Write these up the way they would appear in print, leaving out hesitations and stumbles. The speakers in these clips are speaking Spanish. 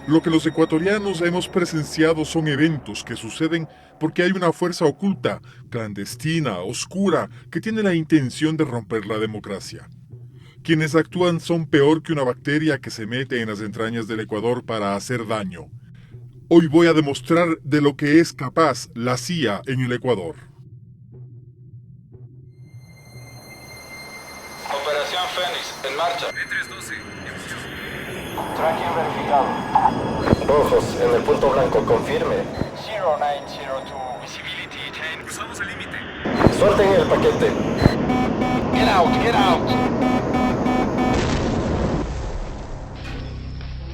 Lo que los ecuatorianos hemos presenciado son eventos que suceden porque hay una fuerza oculta, clandestina, oscura, que tiene la intención de romper la democracia. Quienes actúan son peor que una bacteria que se mete en las entrañas del Ecuador para hacer daño. Hoy voy a demostrar de lo que es capaz la CIA en el Ecuador. Operación Fénix, en marcha. E312, emisión. Tracking verificado. Rojos en el punto blanco, confirme. 0902, Visibility 10. Cruzamos el límite. Suelten el paquete. Get out, get out.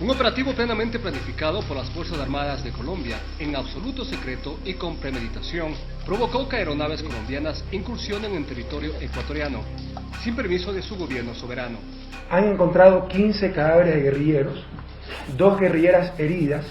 Un operativo plenamente planificado por las Fuerzas Armadas de Colombia, en absoluto secreto y con premeditación, provocó que aeronaves colombianas incursionen en territorio ecuatoriano, sin permiso de su gobierno soberano. Han encontrado 15 cadáveres de guerrilleros, 2 guerrilleras heridas,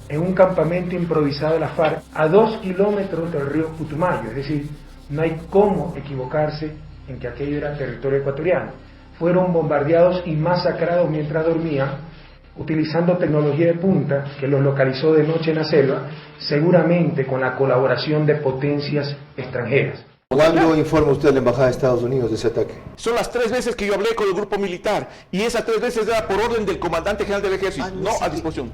en un campamento improvisado de la FARC a 2 kilómetros del río Putumayo, es decir, no hay cómo equivocarse en que aquello era territorio ecuatoriano. Fueron bombardeados y masacrados mientras dormían, utilizando tecnología de punta que los localizó de noche en la selva, seguramente con la colaboración de potencias extranjeras. ¿Cuándo informa usted a la Embajada de Estados Unidos de ese ataque? Son las 3 veces que yo hablé con el grupo militar y esas 3 veces era por orden del comandante general del ejército, no a disposición.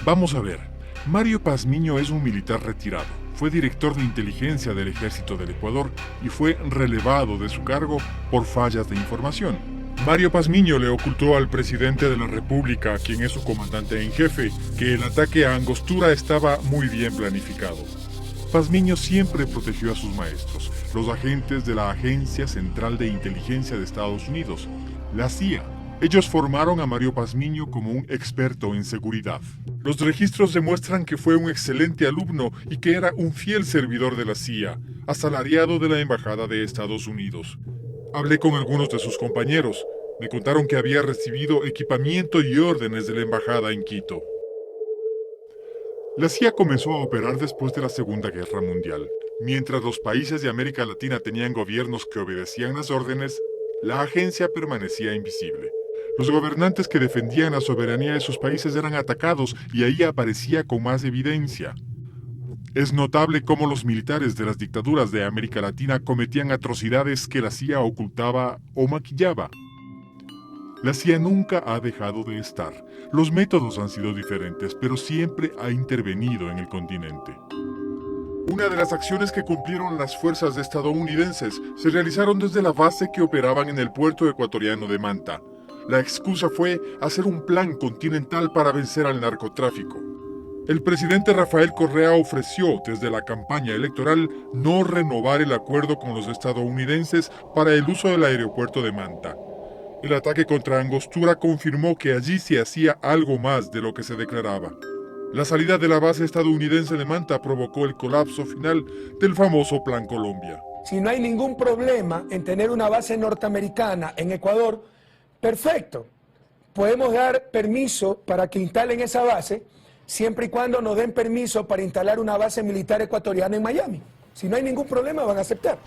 Vamos a ver. Mario Pazmiño es un militar retirado. Fue director de inteligencia del Ejército del Ecuador y fue relevado de su cargo por fallas de información. Mario Pazmiño le ocultó al presidente de la República, quien es su comandante en jefe, que el ataque a Angostura estaba muy bien planificado. Pazmiño siempre protegió a sus maestros, los agentes de la Agencia Central de Inteligencia de Estados Unidos, la CIA. Ellos formaron a Mario Pazmiño como un experto en seguridad. Los registros demuestran que fue un excelente alumno y que era un fiel servidor de la CIA, asalariado de la Embajada de Estados Unidos. Hablé con algunos de sus compañeros. Me contaron que había recibido equipamiento y órdenes de la embajada en Quito. La CIA comenzó a operar después de la Segunda Guerra Mundial. Mientras los países de América Latina tenían gobiernos que obedecían las órdenes, la agencia permanecía invisible. Los gobernantes que defendían la soberanía de sus países eran atacados y ahí aparecía con más evidencia. Es notable cómo los militares de las dictaduras de América Latina cometían atrocidades que la CIA ocultaba o maquillaba. La CIA nunca ha dejado de estar. Los métodos han sido diferentes, pero siempre ha intervenido en el continente. Una de las acciones que cumplieron las fuerzas estadounidenses se realizaron desde la base que operaban en el puerto ecuatoriano de Manta. La excusa fue hacer un plan continental para vencer al narcotráfico. El presidente Rafael Correa ofreció desde la campaña electoral no renovar el acuerdo con los estadounidenses para el uso del aeropuerto de Manta. El ataque contra Angostura confirmó que allí se hacía algo más de lo que se declaraba. La salida de la base estadounidense de Manta provocó el colapso final del famoso Plan Colombia. Si no hay ningún problema en tener una base norteamericana en Ecuador, perfecto. Podemos dar permiso para que instalen esa base, siempre y cuando nos den permiso para instalar una base militar ecuatoriana en Miami. Si no hay ningún problema, van a aceptar.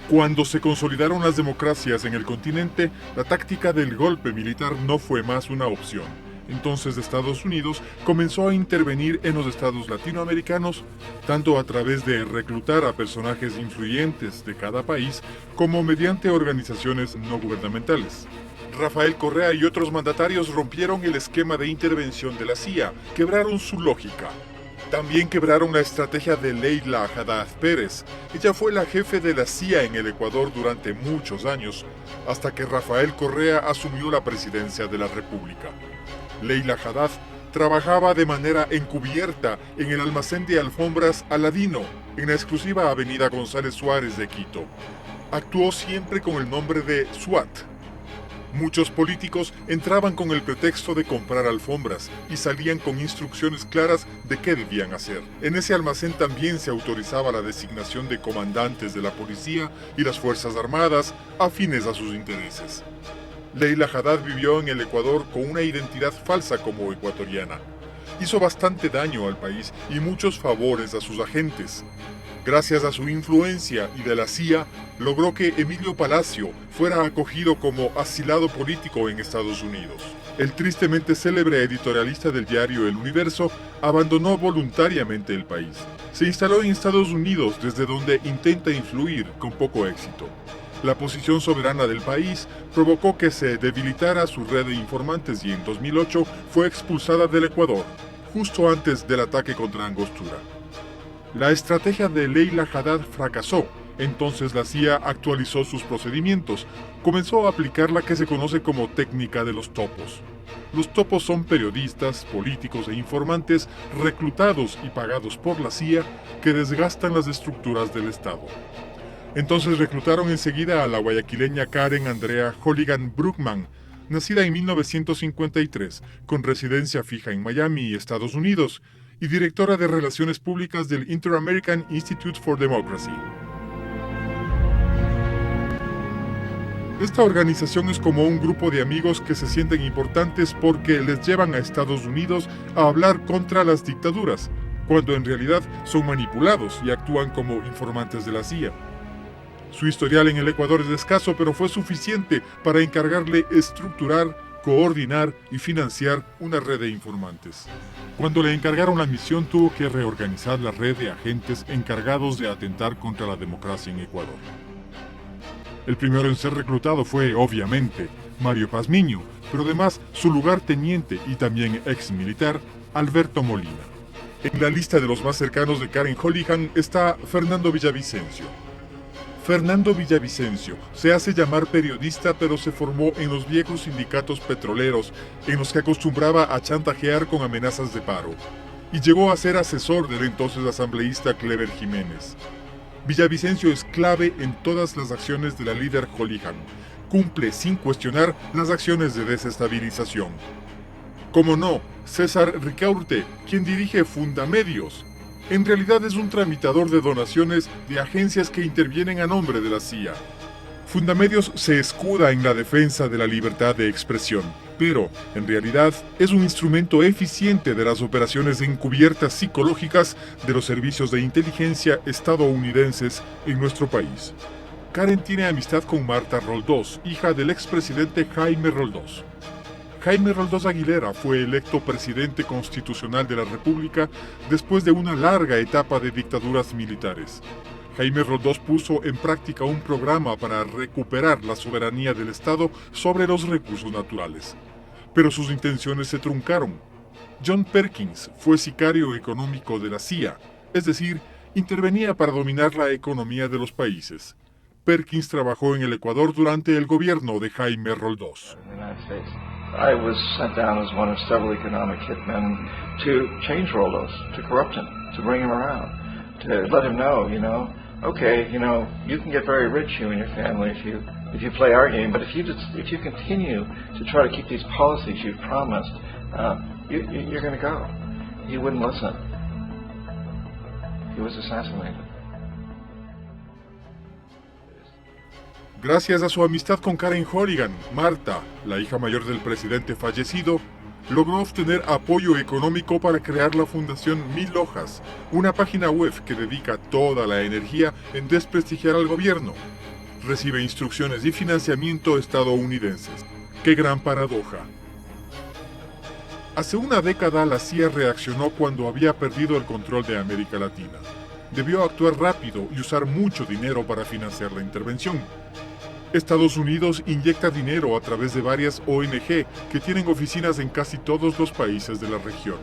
Cuando se consolidaron las democracias en el continente, la táctica del golpe militar no fue más una opción. Entonces Estados Unidos comenzó a intervenir en los estados latinoamericanos, tanto a través de reclutar a personajes influyentes de cada país, como mediante organizaciones no gubernamentales. Rafael Correa y otros mandatarios rompieron el esquema de intervención de la CIA, quebraron su lógica. También quebraron la estrategia de Leila Haddad Pérez. Ella fue la jefe de la CIA en el Ecuador durante muchos años, hasta que Rafael Correa asumió la presidencia de la República. Leila Haddad trabajaba de manera encubierta en el almacén de alfombras Aladino, en la exclusiva avenida González Suárez de Quito. Actuó siempre con el nombre de SWAT. Muchos políticos entraban con el pretexto de comprar alfombras y salían con instrucciones claras de qué debían hacer. En ese almacén también se autorizaba la designación de comandantes de la policía y las Fuerzas Armadas afines a sus intereses. Leila Haddad vivió en el Ecuador con una identidad falsa como ecuatoriana. Hizo bastante daño al país y muchos favores a sus agentes. Gracias a su influencia y de la CIA, logró que Emilio Palacio fuera acogido como asilado político en Estados Unidos. El tristemente célebre editorialista del diario El Universo abandonó voluntariamente el país. Se instaló en Estados Unidos, desde donde intenta influir con poco éxito. La posición soberana del país provocó que se debilitara su red de informantes y en 2008 fue expulsada del Ecuador, justo antes del ataque contra Angostura. La estrategia de Leila Haddad fracasó, entonces la CIA actualizó sus procedimientos, comenzó a aplicar la que se conoce como técnica de los topos. Los topos son periodistas, políticos e informantes reclutados y pagados por la CIA que desgastan las estructuras del Estado. Entonces reclutaron enseguida a la guayaquileña Karen Andrea Holligan Bruckman, nacida en 1953, con residencia fija en Miami, Estados Unidos, y directora de Relaciones Públicas del Inter-American Institute for Democracy. Esta organización es como un grupo de amigos que se sienten importantes porque les llevan a Estados Unidos a hablar contra las dictaduras, cuando en realidad son manipulados y actúan como informantes de la CIA. Su historial en el Ecuador es escaso, pero fue suficiente para encargarle estructurar, coordinar y financiar una red de informantes. Cuando le encargaron la misión, tuvo que reorganizar la red de agentes encargados de atentar contra la democracia en Ecuador. El primero en ser reclutado fue, obviamente, Mario Pazmiño, pero además su lugarteniente y también ex militar, Alberto Molina. En la lista de los más cercanos de Karen Holligan está Fernando Villavicencio. Fernando Villavicencio se hace llamar periodista, pero se formó en los viejos sindicatos petroleros, en los que acostumbraba a chantajear con amenazas de paro, y llegó a ser asesor del entonces asambleísta Clever Jiménez. Villavicencio es clave en todas las acciones de la líder Holligan. Cumple sin cuestionar las acciones de desestabilización. Como no, César Ricaurte, quien dirige Fundamedios, en realidad es un tramitador de donaciones de agencias que intervienen a nombre de la CIA. Fundamedios se escuda en la defensa de la libertad de expresión, pero, en realidad, es un instrumento eficiente de las operaciones encubiertas psicológicas de los servicios de inteligencia estadounidenses en nuestro país. Karen tiene amistad con Marta Roldós, hija del expresidente Jaime Roldós. Jaime Roldós Aguilera fue electo presidente constitucional de la República después de una larga etapa de dictaduras militares. Jaime Roldós puso en práctica un programa para recuperar la soberanía del Estado sobre los recursos naturales. Pero sus intenciones se truncaron. John Perkins fue sicario económico de la CIA, es decir, intervenía para dominar la economía de los países. Perkins trabajó en el Ecuador durante el gobierno de Jaime Roldós. I was sent down as one of several economic hitmen to change Roldós, to corrupt him, to bring him around, to let him know, okay, you can get very rich, you and your family, if you play our game, but if you continue to try to keep these policies you've promised, you're going to go. He wouldn't listen. He was assassinated. Gracias a su amistad con Karen Holligan, Marta, la hija mayor del presidente fallecido, logró obtener apoyo económico para crear la Fundación Mil Hojas, una página web que dedica toda la energía en desprestigiar al gobierno. Recibe instrucciones y financiamiento estadounidenses. ¡Qué gran paradoja! Hace una década la CIA reaccionó cuando había perdido el control de América Latina. Debió actuar rápido y usar mucho dinero para financiar la intervención. Estados Unidos inyecta dinero a través de varias ONG que tienen oficinas en casi todos los países de la región.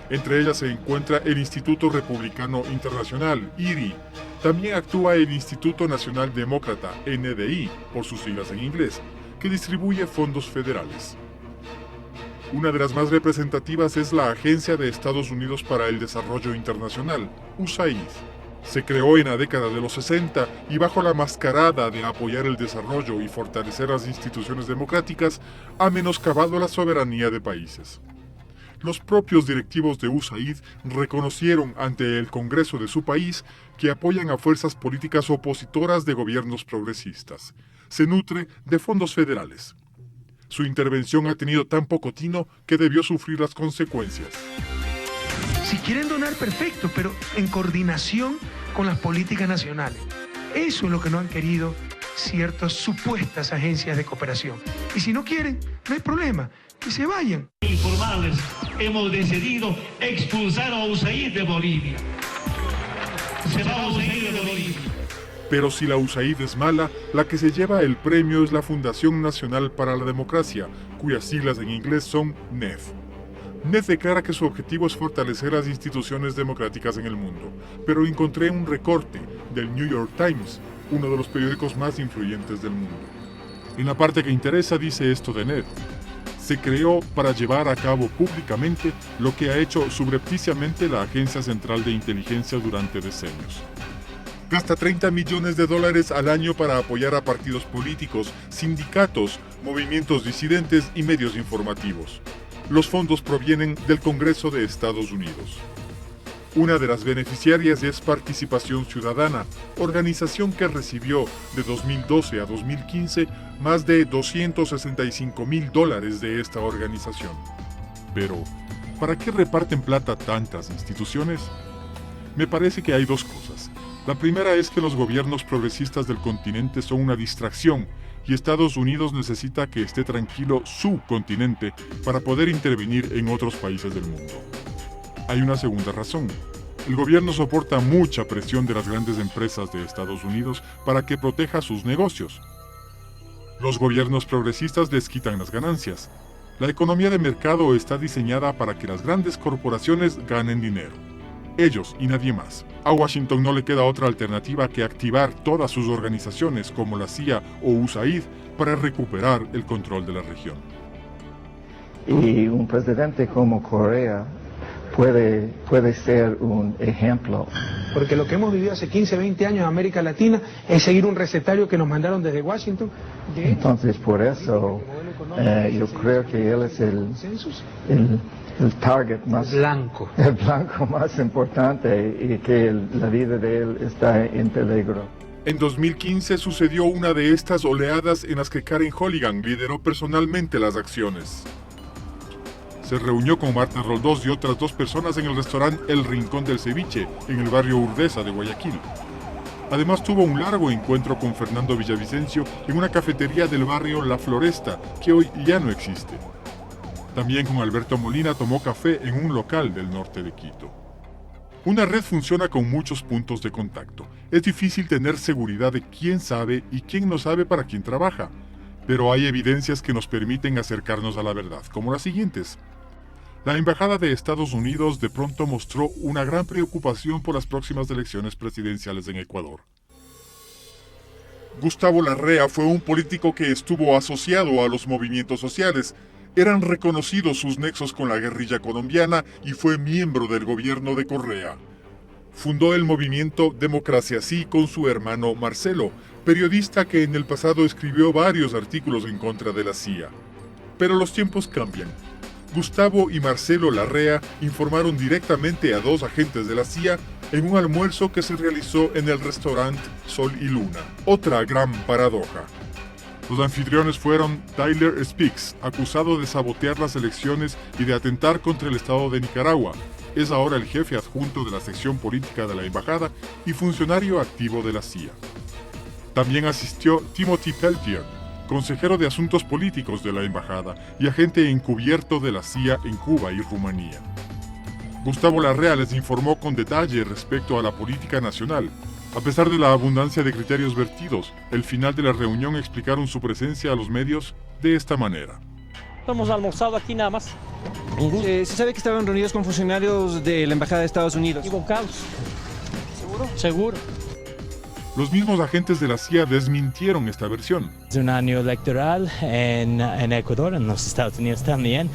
Entre ellas se encuentra el Instituto Republicano Internacional, IRI. También actúa el Instituto Nacional Demócrata, NDI, por sus siglas en inglés, que distribuye fondos federales. Una de las más representativas es la Agencia de Estados Unidos para el Desarrollo Internacional, USAID. Se creó en la década de los 60 y bajo la mascarada de apoyar el desarrollo y fortalecer las instituciones democráticas, ha menoscabado la soberanía de países. Los propios directivos de USAID reconocieron ante el Congreso de su país que apoyan a fuerzas políticas opositoras de gobiernos progresistas. Se nutre de fondos federales. Su intervención ha tenido tan poco tino que debió sufrir las consecuencias. Si quieren donar, perfecto, pero en coordinación con las políticas nacionales. Eso es lo que no han querido ciertas supuestas agencias de cooperación. Y si no quieren, no hay problema, que se vayan. Informarles, hemos decidido expulsar a USAID de Bolivia. Se va a USAID de Bolivia. Pero si la USAID es mala, la que se lleva el premio es la Fundación Nacional para la Democracia, cuyas siglas en inglés son NED. NED declara que su objetivo es fortalecer las instituciones democráticas en el mundo, pero encontré un recorte del New York Times, uno de los periódicos más influyentes del mundo. En la parte que interesa dice esto de NED. Se creó para llevar a cabo públicamente lo que ha hecho subrepticiamente la Agencia Central de Inteligencia durante decenios. Gasta $30 millones al año para apoyar a partidos políticos, sindicatos, movimientos disidentes y medios informativos. Los fondos provienen del Congreso de Estados Unidos. Una de las beneficiarias es Participación Ciudadana, organización que recibió de 2012 a 2015 más de $265,000 de esta organización. Pero, ¿para qué reparten plata tantas instituciones? Me parece que hay dos cosas. La primera es que los gobiernos progresistas del continente son una distracción y Estados Unidos necesita que esté tranquilo su continente para poder intervenir en otros países del mundo. Hay una segunda razón. El gobierno soporta mucha presión de las grandes empresas de Estados Unidos para que proteja sus negocios. Los gobiernos progresistas les quitan las ganancias. La economía de mercado está diseñada para que las grandes corporaciones ganen dinero. Ellos y nadie más. A Washington no le queda otra alternativa que activar todas sus organizaciones como la CIA o USAID para recuperar el control de la región. Y un presidente como Corea puede ser un ejemplo. Porque lo que hemos vivido hace 15, 20 años en América Latina es seguir un recetario que nos mandaron desde Washington. Entonces, por eso, yo creo que él es el target más blanco. El blanco más importante y que la vida de él está en peligro. En 2015 sucedió una de estas oleadas en las que Karen Holligan lideró personalmente las acciones. Se reunió con Marta Roldós y otras 2 personas en el restaurante El Rincón del Ceviche, en el barrio Urdesa de Guayaquil. Además tuvo un largo encuentro con Fernando Villavicencio en una cafetería del barrio La Floresta, que hoy ya no existe. También con Alberto Molina tomó café en un local del norte de Quito. Una red funciona con muchos puntos de contacto. Es difícil tener seguridad de quién sabe y quién no sabe para quién trabaja, pero hay evidencias que nos permiten acercarnos a la verdad, como las siguientes. La Embajada de Estados Unidos de pronto mostró una gran preocupación por las próximas elecciones presidenciales en Ecuador. Gustavo Larrea fue un político que estuvo asociado a los movimientos sociales. Eran reconocidos sus nexos con la guerrilla colombiana y fue miembro del gobierno de Correa. Fundó el movimiento Democracia Sí con su hermano Marcelo, periodista que en el pasado escribió varios artículos en contra de la CIA. Pero los tiempos cambian. Gustavo y Marcelo Larrea informaron directamente a 2 agentes de la CIA en un almuerzo que se realizó en el restaurante Sol y Luna. Otra gran paradoja. Los anfitriones fueron Tyler Speaks, acusado de sabotear las elecciones y de atentar contra el Estado de Nicaragua. Es ahora el jefe adjunto de la sección política de la embajada y funcionario activo de la CIA. También asistió Timothy Peltier, consejero de Asuntos Políticos de la embajada y agente encubierto de la CIA en Cuba y Rumanía. Gustavo Larrea les informó con detalle respecto a la política nacional. A pesar de la abundancia de criterios vertidos, el final de la reunión explicaron su presencia a los medios de esta manera. Hemos almorzado aquí nada más. Se sabe que estaban reunidos con funcionarios de la Embajada de Estados Unidos. Equivocados. ¿Seguro? Seguro. Los mismos agentes de la CIA desmintieron esta versión. Es un año electoral en Ecuador, en los Estados Unidos también,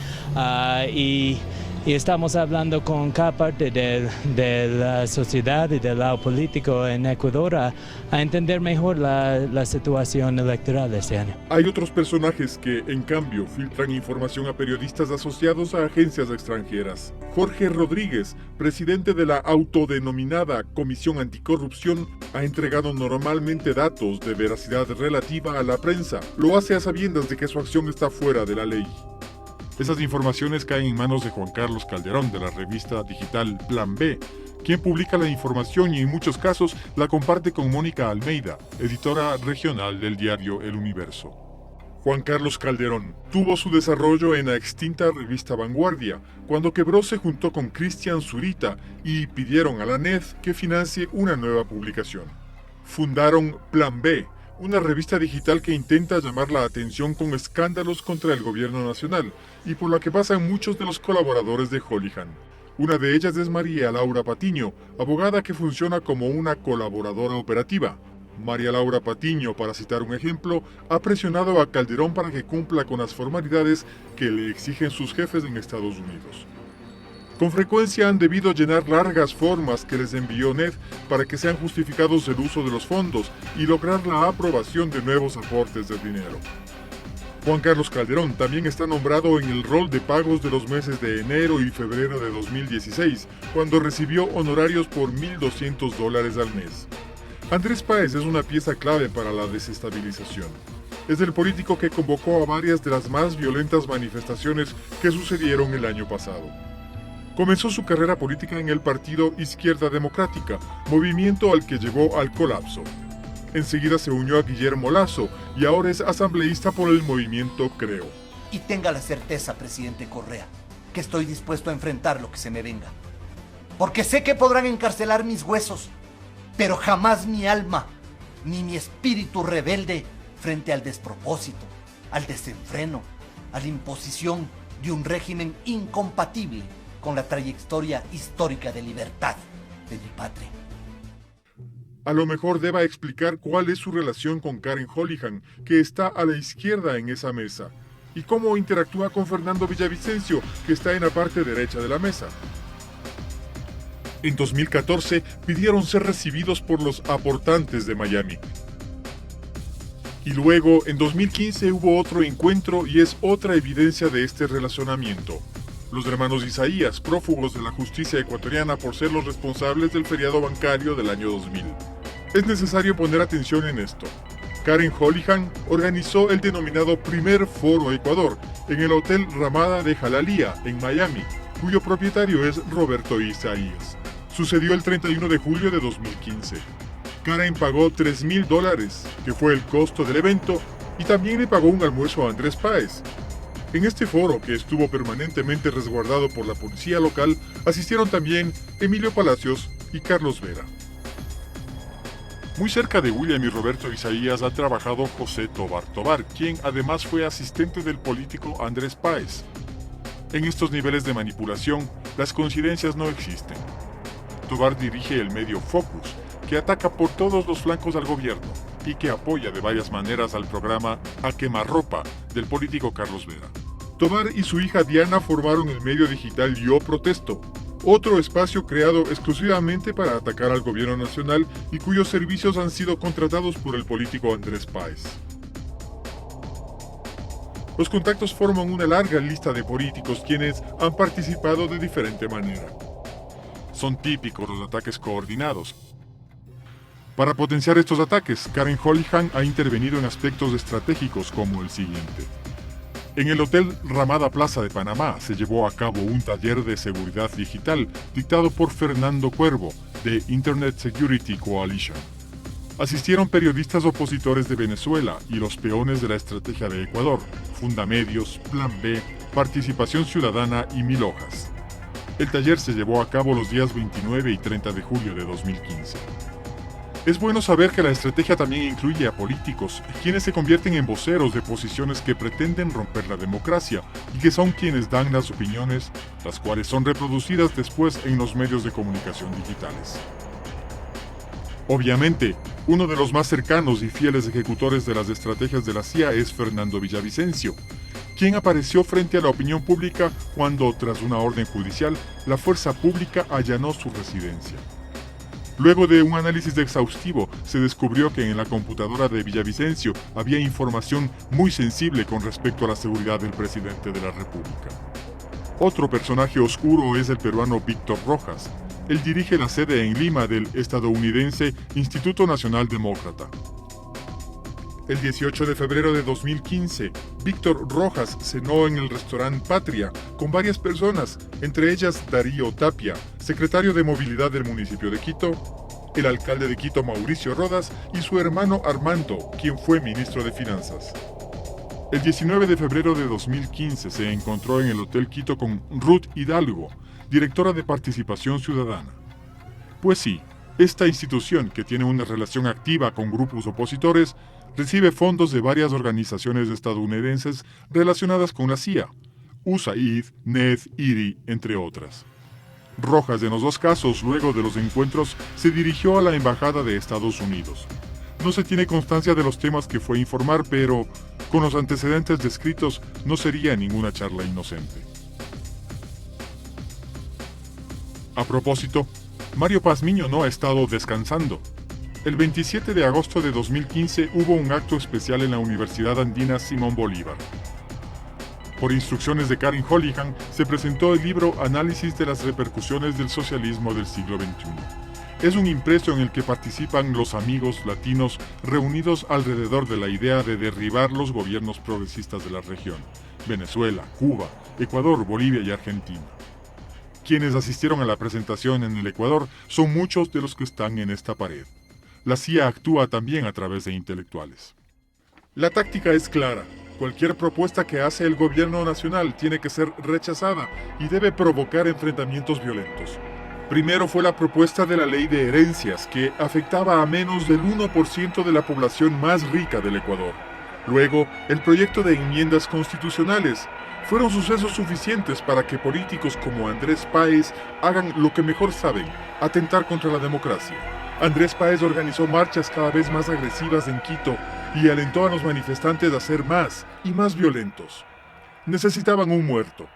y estamos hablando con cada parte de la sociedad y del lado político en Ecuador a entender mejor la situación electoral de este año. Hay otros personajes que, en cambio, filtran información a periodistas asociados a agencias extranjeras. Jorge Rodríguez, presidente de la autodenominada Comisión Anticorrupción, ha entregado normalmente datos de veracidad relativa a la prensa. Lo hace a sabiendas de que su acción está fuera de la ley. Esas informaciones caen en manos de Juan Carlos Calderón, de la revista digital Plan B, quien publica la información y en muchos casos la comparte con Mónica Almeida, editora regional del diario El Universo. Juan Carlos Calderón tuvo su desarrollo en la extinta revista Vanguardia. Cuando quebró se juntó con Cristian Zurita y pidieron a la NED que financie una nueva publicación. Fundaron Plan B, una revista digital que intenta llamar la atención con escándalos contra el gobierno nacional y por la que pasan muchos de los colaboradores de Holihan. Una de ellas es María Laura Patiño, abogada que funciona como una colaboradora operativa. María Laura Patiño, para citar un ejemplo, ha presionado a Calderón para que cumpla con las formalidades que le exigen sus jefes en Estados Unidos. Con frecuencia han debido llenar largas formas que les envió NED para que sean justificados el uso de los fondos y lograr la aprobación de nuevos aportes de dinero. Juan Carlos Calderón también está nombrado en el rol de pagos de los meses de enero y febrero de 2016, cuando recibió honorarios por $1,200 al mes. Andrés Páez es una pieza clave para la desestabilización. Es el político que convocó a varias de las más violentas manifestaciones que sucedieron el año pasado. Comenzó su carrera política en el partido Izquierda Democrática, movimiento al que llevó al colapso. Enseguida se unió a Guillermo Lasso y ahora es asambleísta por el movimiento Creo. Y tenga la certeza, presidente Correa, que estoy dispuesto a enfrentar lo que se me venga. Porque sé que podrán encarcelar mis huesos, pero jamás mi alma, ni mi espíritu rebelde frente al despropósito, al desenfreno, a la imposición de un régimen incompatible con la trayectoria histórica de libertad de mi patria. A lo mejor deba explicar cuál es su relación con Karen Holihan, que está a la izquierda en esa mesa, y cómo interactúa con Fernando Villavicencio, que está en la parte derecha de la mesa. En 2014 pidieron ser recibidos por los aportantes de Miami. Y luego, en 2015 hubo otro encuentro y es otra evidencia de este relacionamiento. Los hermanos Isaías, prófugos de la justicia ecuatoriana por ser los responsables del feriado bancario del año 2000. Es necesario poner atención en esto. Karen Holihan organizó el denominado Primer Foro Ecuador en el Hotel Ramada de Jalalía, en Miami, cuyo propietario es Roberto Isaías. Sucedió el 31 de julio de 2015. Karen pagó $3,000, que fue el costo del evento, y también le pagó un almuerzo a Andrés Páez. En este foro, que estuvo permanentemente resguardado por la policía local, asistieron también Emilio Palacios y Carlos Vera. Muy cerca de William y Roberto Isaías ha trabajado José Tobar Tobar, quien además fue asistente del político Andrés Páez. En estos niveles de manipulación, las coincidencias no existen. Tobar dirige el medio Focus, que ataca por todos los flancos al gobierno y que apoya de varias maneras al programa A Quemarropa del político Carlos Vera. Tobar y su hija Diana formaron el medio digital Yo Protesto, otro espacio creado exclusivamente para atacar al gobierno nacional y cuyos servicios han sido contratados por el político Andrés Páez. Los contactos forman una larga lista de políticos quienes han participado de diferente manera. Son típicos los ataques coordinados. Para potenciar estos ataques, Karen Holihan ha intervenido en aspectos estratégicos como el siguiente. En el Hotel Ramada Plaza de Panamá se llevó a cabo un taller de seguridad digital dictado por Fernando Cuervo, de Internet Security Coalition. Asistieron periodistas opositores de Venezuela y los peones de la estrategia de Ecuador, Fundamedios, Plan B, Participación Ciudadana y 1000 Hojas. El taller se llevó a cabo los días 29 y 30 de julio de 2015. Es bueno saber que la estrategia también incluye a políticos, quienes se convierten en voceros de posiciones que pretenden romper la democracia y que son quienes dan las opiniones, las cuales son reproducidas después en los medios de comunicación digitales. Obviamente, uno de los más cercanos y fieles ejecutores de las estrategias de la CIA es Fernando Villavicencio, quien apareció frente a la opinión pública cuando, tras una orden judicial, la fuerza pública allanó su residencia. Luego de un análisis exhaustivo, se descubrió que en la computadora de Villavicencio había información muy sensible con respecto a la seguridad del presidente de la República. Otro personaje oscuro es el peruano Víctor Rojas. Él dirige la sede en Lima del estadounidense Instituto Nacional Demócrata. El 18 de febrero de 2015, Víctor Rojas cenó en el restaurante Patria con varias personas, entre ellas Darío Tapia, secretario de Movilidad del municipio de Quito, el alcalde de Quito Mauricio Rodas y su hermano Armando, quien fue ministro de Finanzas. El 19 de febrero de 2015 se encontró en el Hotel Quito con Ruth Hidalgo, directora de Participación Ciudadana. Pues sí, esta institución, que tiene una relación activa con grupos opositores, recibe fondos de varias organizaciones estadounidenses relacionadas con la CIA, USAID, NED, IRI, entre otras. Rojas, en los dos casos, luego de los encuentros, se dirigió a la Embajada de Estados Unidos. No se tiene constancia de los temas que fue a informar, pero con los antecedentes descritos no sería ninguna charla inocente. A propósito, Mario Pazmiño no ha estado descansando. El 27 de agosto de 2015 hubo un acto especial en la Universidad Andina Simón Bolívar. Por instrucciones de Karen Hollihan, se presentó el libro Análisis de las repercusiones del socialismo del siglo XXI. Es un impreso en el que participan los amigos latinos reunidos alrededor de la idea de derribar los gobiernos progresistas de la región: Venezuela, Cuba, Ecuador, Bolivia y Argentina. Quienes asistieron a la presentación en el Ecuador son muchos de los que están en esta pared. La CIA actúa también a través de intelectuales. La táctica es clara. Cualquier propuesta que hace el gobierno nacional tiene que ser rechazada y debe provocar enfrentamientos violentos. Primero fue la propuesta de la ley de herencias, que afectaba a menos del 1% de la población más rica del Ecuador. Luego, el proyecto de enmiendas constitucionales. Fueron sucesos suficientes para que políticos como Andrés Páez hagan lo que mejor saben: atentar contra la democracia. Andrés Páez organizó marchas cada vez más agresivas en Quito y alentó a los manifestantes a ser más y más violentos. Necesitaban un muerto.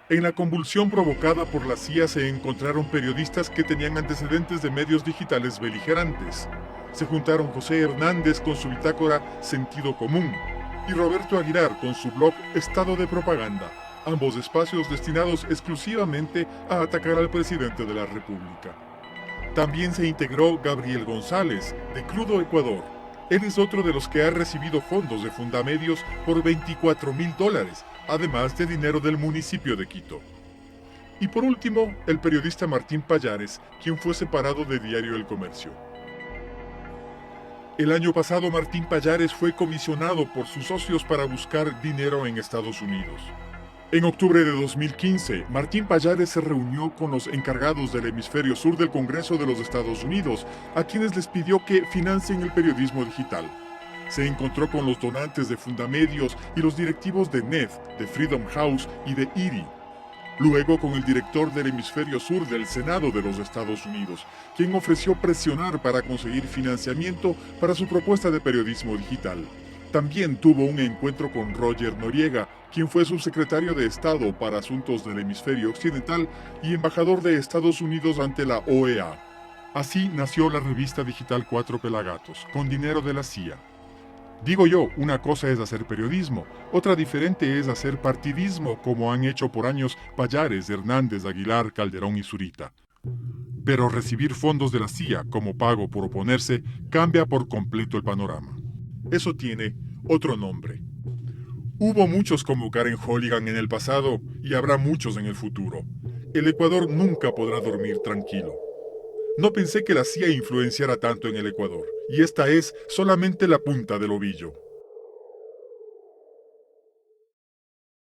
En la convulsión provocada por la CIA se encontraron periodistas que tenían antecedentes de medios digitales beligerantes. Se juntaron José Hernández con su bitácora Sentido Común y Roberto Aguilar con su blog Estado de Propaganda, ambos espacios destinados exclusivamente a atacar al presidente de la República. También se integró Gabriel González, de Crudo Ecuador. Él es otro de los que ha recibido fondos de Fundamedios por $24,000, además de dinero del municipio de Quito. Y por último, el periodista Martín Pallares, quien fue separado de Diario El Comercio. El año pasado, Martín Pallares fue comisionado por sus socios para buscar dinero en Estados Unidos. En octubre de 2015, Martín Pallares se reunió con los encargados del hemisferio sur del Congreso de los Estados Unidos, a quienes les pidió que financien el periodismo digital. Se encontró con los donantes de Fundamedios y los directivos de NED, de Freedom House y de IRI. Luego con el director del hemisferio sur del Senado de los Estados Unidos, quien ofreció presionar para conseguir financiamiento para su propuesta de periodismo digital. También tuvo un encuentro con Roger Noriega, quien fue subsecretario de Estado para Asuntos del Hemisferio Occidental y embajador de Estados Unidos ante la OEA. Así nació la revista digital Cuatro Pelagatos, con dinero de la CIA. Digo yo, una cosa es hacer periodismo, otra diferente es hacer partidismo, como han hecho por años Pallares, Hernández, Aguilar, Calderón y Zurita. Pero recibir fondos de la CIA como pago por oponerse cambia por completo el panorama. Eso tiene otro nombre. Hubo muchos como Karen Hollihan en el pasado y habrá muchos en el futuro. El Ecuador nunca podrá dormir tranquilo. No pensé que la CIA influenciara tanto en el Ecuador, y esta es solamente la punta del ovillo.